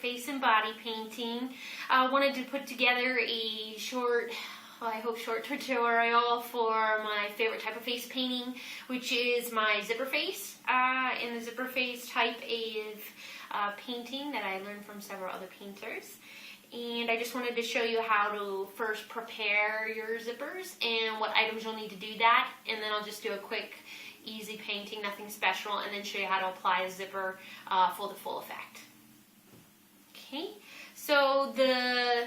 face and body painting. I wanted to put together a short, well, I hope short tutorial for my favorite type of face painting, which is my zipper face. And the zipper face type is painting that I learned from several other painters. And I just wanted to show you how to first prepare your zippers and what items you'll need to do that. And then I'll just do a quick, easy painting, nothing special, and then show you how to apply a zipper for the full effect. Okay, so the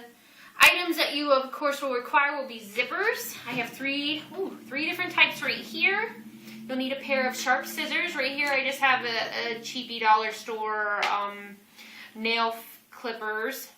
items that you, of course, will require will be zippers. I have three different types right here. You'll need a pair of sharp scissors. Right here I just have a cheapy dollar store nail clippers,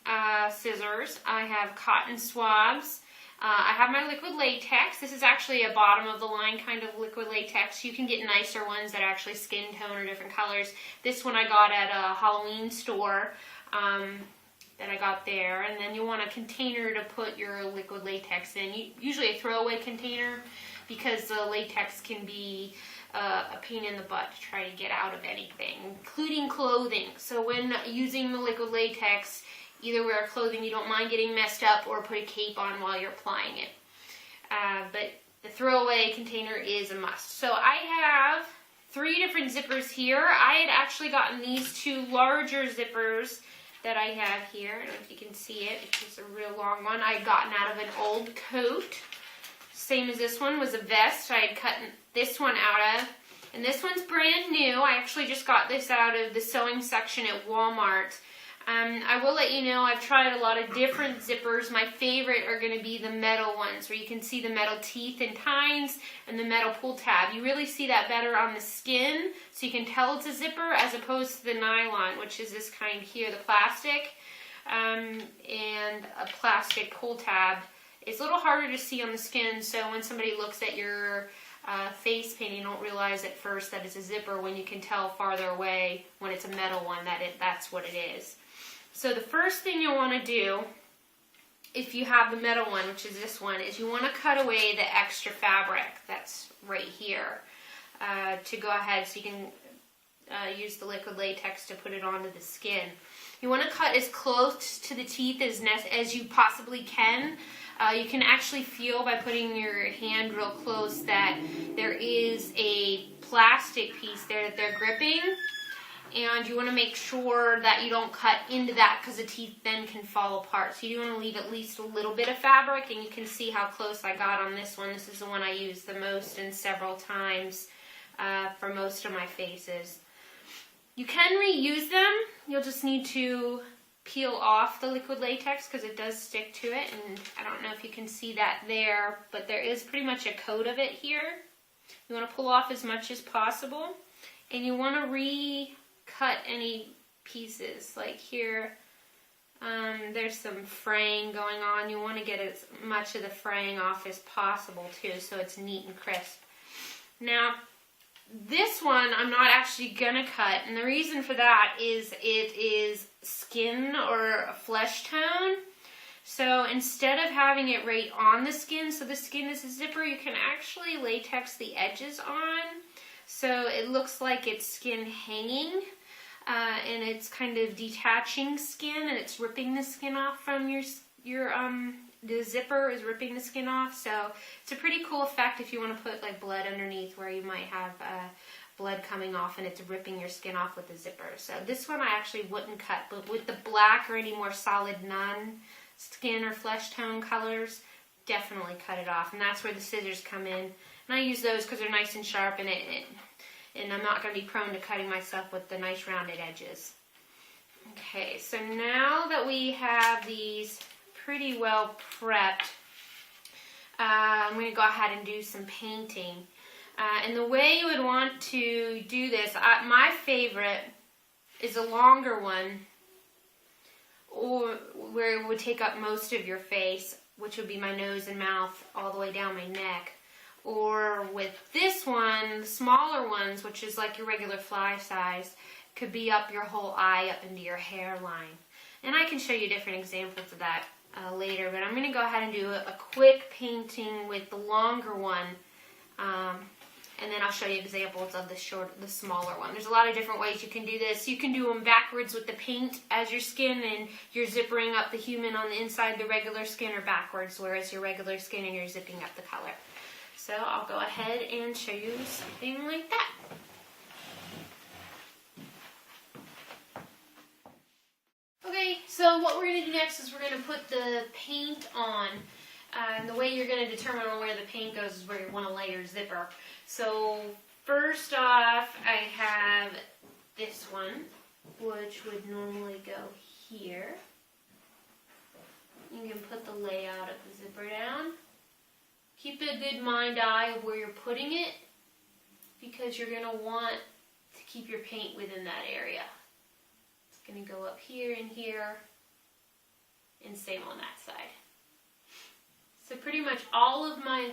scissors. I have cotton swabs. I have my liquid latex. This is actually a bottom of the line kind of liquid latex. You can get nicer ones that are actually skin tone or different colors. This one I got at a Halloween store that I got there. And then you want a container to put your liquid latex in. Usually a throwaway container, because the latex can be a pain in the butt to try to get out of anything, including clothing. So when using the liquid latex, either wear clothing you don't mind getting messed up or put a cape on while you're applying it. But the throwaway container is a must. So I have 3 different zippers here. I had actually gotten these 2 larger zippers that I have here. I don't know if you can see it. It's a real long one. I had gotten out of an old coat. Same as this one was a vest I had cut this one out of. And this one's brand new. I actually just got this out of the sewing section at Walmart. I will let you know I've tried a lot of different zippers. My favorite are going to be the metal ones, where you can see the metal teeth and tines and the metal pull tab. You really see that better on the skin, so you can tell it's a zipper, as opposed to the nylon, which is this kind here, the plastic, and a plastic pull tab. It's a little harder to see on the skin, so when somebody looks at your face painting, you don't realize at first that it's a zipper, when you can tell farther away when it's a metal one that's what it is. So the first thing you'll want to do, if you have the metal one, which is this one, is you want to cut away the extra fabric that's right here to go ahead so you can use the liquid latex to put it onto the skin. You want to cut as close to the teeth as you possibly can. You can actually feel by putting your hand real close that there is a plastic piece there that they're gripping. And you want to make sure that you don't cut into that, because the teeth then can fall apart. So you want to leave at least a little bit of fabric, and you can see how close I got on this one. This is the one I use the most and several times for most of my faces. You can reuse them. You'll just need to peel off the liquid latex, because it does stick to it, and I don't know if you can see that there, but there is pretty much a coat of it here. You want to pull off as much as possible, and you want to recut any pieces. Like here, there's some fraying going on. You want to get as much of the fraying off as possible too, so it's neat and crisp. Now, this one I'm not actually gonna cut, and the reason for that is it is skin or flesh tone. So instead of having it right on the skin, so the skin is a zipper, you can actually latex the edges on, so it looks like it's skin hanging, and it's kind of detaching skin, and it's ripping the skin off from the zipper is ripping the skin off. So it's a pretty cool effect if you want to put like blood underneath, where you might have blood coming off and it's ripping your skin off with the zipper. So this one I actually wouldn't cut, but with the black or any more solid non-skin or flesh tone colors, definitely cut it off. And that's where the scissors come in. And I use those because they're nice and sharp, and I'm not going to be prone to cutting myself with the nice rounded edges. Okay, so now that we have these pretty well prepped, I'm going to go ahead and do some painting. And the way you would want to do this, my favorite is a longer one, or where it would take up most of your face, which would be my nose and mouth all the way down my neck. Or with this one, the smaller ones, which is like your regular fly size, could be up your whole eye, up into your hairline. And I can show you different examples of that later, but I'm going to go ahead and do a quick painting with the longer one, and then I'll show you examples of the smaller one. There's a lot of different ways you can do this. You can do them backwards with the paint as your skin, and you're zippering up the human on the inside, the regular skin, or backwards, whereas your regular skin and you're zipping up the color. So I'll go ahead and show you something like that. Okay, so what we're going to do next is we're going to put the paint on. And the way you're going to determine where the paint goes is where you want to lay your zipper. So first off, I have this one, which would normally go here. You can put the layout of the zipper down. Keep a good mind-eye of where you're putting it, because you're going to want to keep your paint within that area. It's going to go up here and here, and same on that side. So pretty much all of my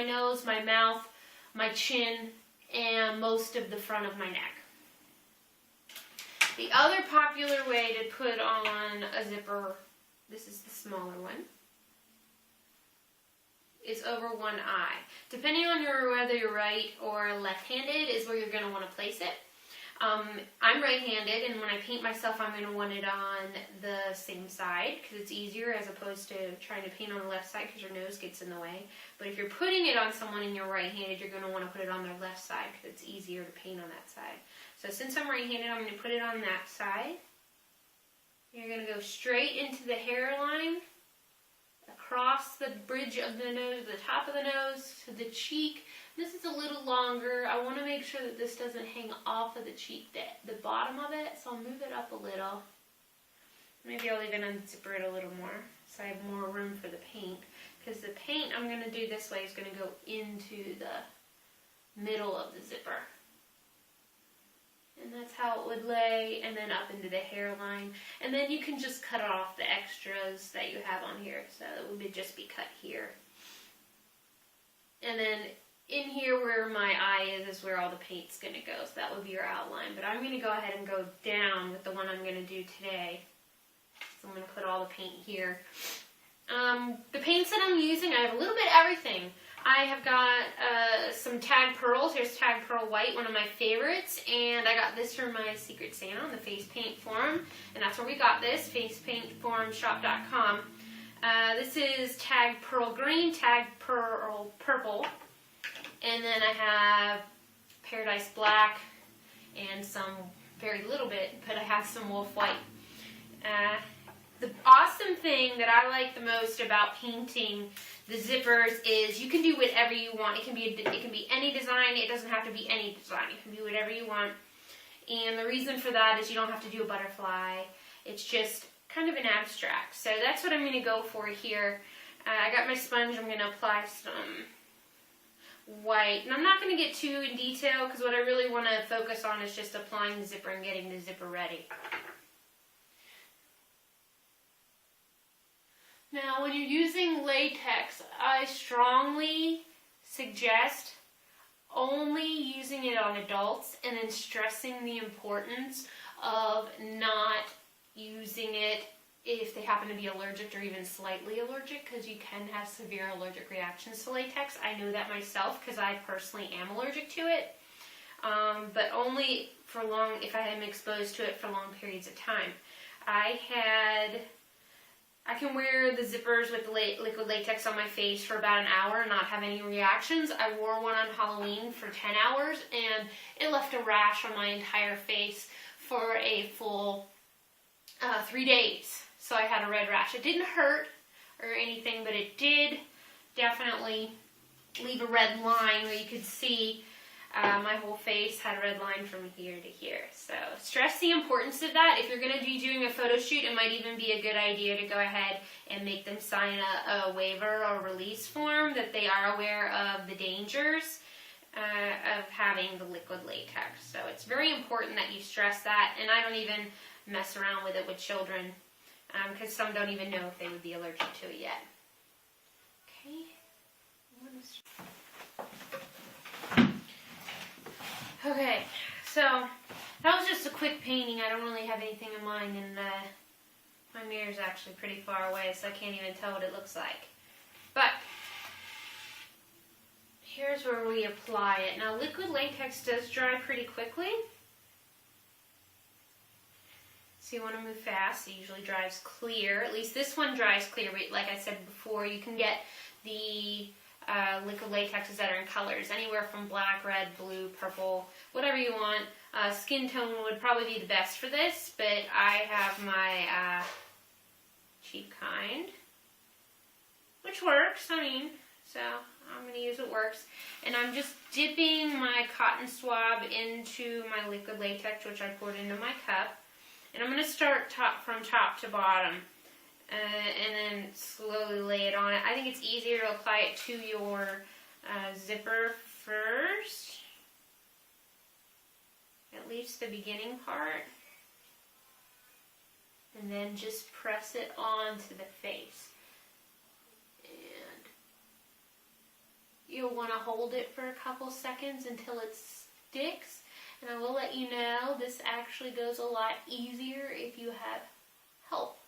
nose, my mouth, my chin, and most of the front of my neck. The other popular way to put on a zipper, this is the smaller one, is over one eye. Depending on whether you're right or left-handed is where you're going to want to place it. I'm right-handed, and when I paint myself, I'm going to want it on the same side because it's easier as opposed to trying to paint on the left side because your nose gets in the way. But if you're putting it on someone and you're right-handed, you're going to want to put it on their left side because it's easier to paint on that side. So since I'm right-handed, I'm going to put it on that side. You're going to go straight into the hairline, across the bridge of the nose, the top of the nose, to the cheek. This is a little longer. I want to make sure that this doesn't hang off of the cheek, the bottom of it, so I'll move it up a little. Maybe I'll even unzipper it a little more so I have more room for the paint. Because the paint I'm going to do this way is going to go into the middle of the zipper. And that's how it would lay, and then up into the hairline. And then you can just cut off the extras that you have on here. So it would just be cut here. And then in here where my eye is where all the paint's going to go. So that would be your outline. But I'm going to go ahead and go down with the one I'm going to do today. So I'm going to put all the paint here. The paints that I'm using, I have a little bit of everything. I have got some Tag Pearls. Here's Tag Pearl White, one of my favorites. And I got this from my Secret Santa on the Face Paint Forum. And that's where we got this, facepaintforumshop.com. This is Tag Pearl Green, Tag Pearl Purple. And then I have Paradise Black and some, very little bit, but I have some Wolf White. The awesome thing that I like the most about painting the zippers is you can do whatever you want. It can be any design. It doesn't have to be any design. It can be whatever you want. And the reason for that is you don't have to do a butterfly. It's just kind of an abstract. So that's what I'm going to go for here. I got my sponge. I'm going to apply some white. And I'm not going to get too in detail because what I really want to focus on is just applying the zipper and getting the zipper ready. Now, when you're using latex, I strongly suggest only using it on adults and then stressing the importance of not using it if they happen to be allergic or even slightly allergic, because you can have severe allergic reactions to latex. I know that myself because I personally am allergic to it, but only for if I am exposed to it for long periods of time. I can wear the zippers with the liquid latex on my face for about an hour and not have any reactions. I wore one on Halloween for 10 hours and it left a rash on my entire face for a full 3 days. So I had a red rash. It didn't hurt or anything, but it did definitely leave a red line where you could see my whole face had a red line from here to here. So stress the importance of that. If you're going to be doing a photo shoot, it might even be a good idea to go ahead and make them sign a waiver or release form that they are aware of the dangers of having the liquid latex. So it's very important that you stress that, and I don't even mess around with it with children because some don't even know if they would be allergic to it yet. Okay. Okay, so that was just a quick painting. I don't really have anything in mind, and my mirror's actually pretty far away, so I can't even tell what it looks like. But here's where we apply it. Now, liquid latex does dry pretty quickly. So you want to move fast. It usually dries clear. At least this one dries clear, but like I said before, you can get the liquid latexes that are in colors, anywhere from black, red, blue, purple, whatever you want. Skin tone would probably be the best for this, but I have my cheap kind, which works, I mean, so I'm going to use what works. And I'm just dipping my cotton swab into my liquid latex, which I poured into my cup. And I'm going to start from top to bottom, and then slowly lay it on it. I think it's easier to apply it to your zipper first, at least the beginning part, and then just press it onto the face. And you'll want to hold it for a couple seconds until it sticks. And I will let you know, this actually goes a lot easier if you have help.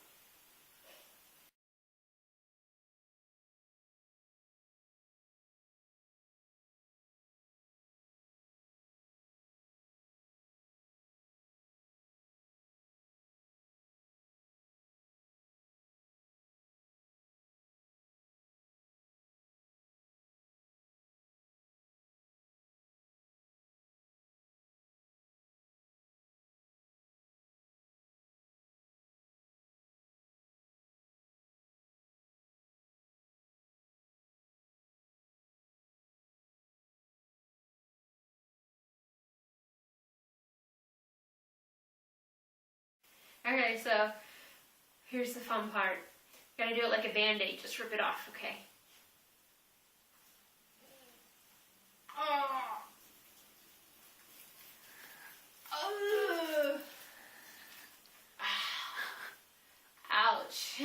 Okay, so here's the fun part. You gotta do it like a band-aid, just rip it off, okay? Ouch.